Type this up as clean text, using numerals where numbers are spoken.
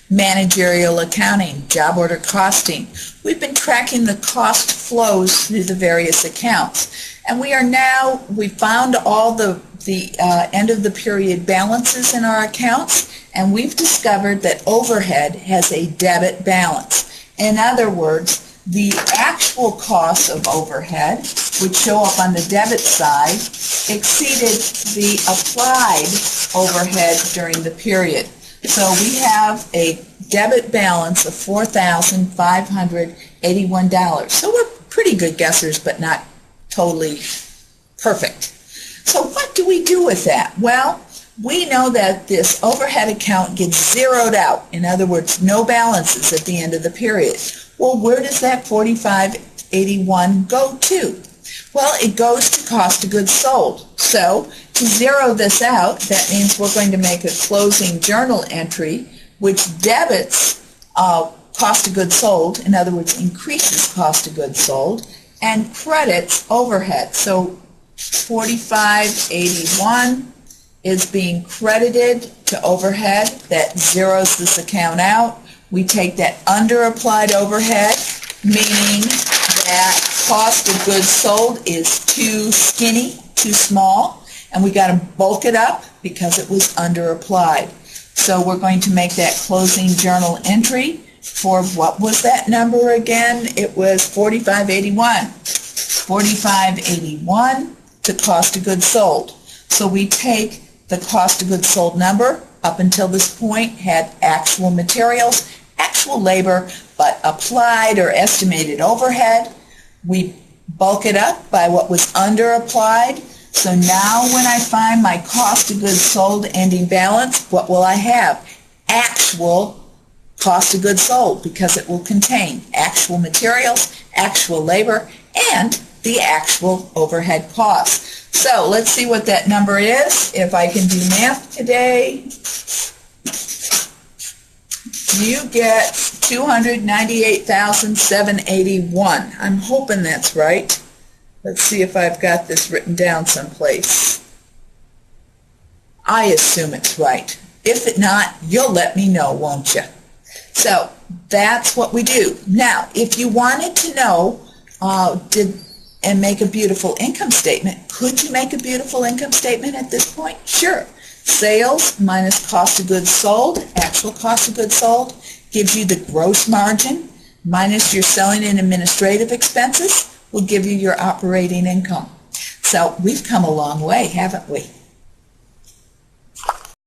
Managerial accounting, job order costing. We've been tracking the cost flows through the various accounts. And we found all the end of the period balances in our accounts, and we've discovered that overhead has a debit balance. In other words, the actual costs of overhead, which show up on the debit side, exceeded the applied overhead during the period. So we have a debit balance of $4,581. So we're pretty good guessers, but not totally perfect. So what do we do with that? Well, we know that this overhead account gets zeroed out. In other words, no balances at the end of the period. Well, where does that $4,581 go to? Well, it goes to cost of goods sold. So to zero this out, that means we're going to make a closing journal entry which debits cost of goods sold, in other words, increases cost of goods sold, and credits overhead. So 4581 is being credited to overhead. That zeroes this account out. We take that underapplied overhead, meaning that cost of goods sold is too skinny, too small, and we got to bulk it up because it was underapplied. So we're going to make that closing journal entry for, what was that number again? It was 4581. 4581 to cost of goods sold. So we take the cost of goods sold number, up until this point had actual materials, actual labor, but applied or estimated overhead. We bulk it up by what was underapplied. So now when I find my cost of goods sold ending balance, what will I have? Actual cost of goods sold, because it will contain actual materials, actual labor, and the actual overhead costs. So let's see what that number is. If I can do math today, you get $298,781. I'm hoping that's right. Let's see if I've got this written down someplace. I assume it's right. If it's not, you'll let me know, won't you? So that's what we do. Now, if you wanted to know and make a beautiful income statement, could you make a beautiful income statement at this point? Sure. Sales minus cost of goods sold, actual cost of goods sold, gives you the gross margin, minus your selling and administrative expenses will give you your operating income. So we've come a long way, haven't we?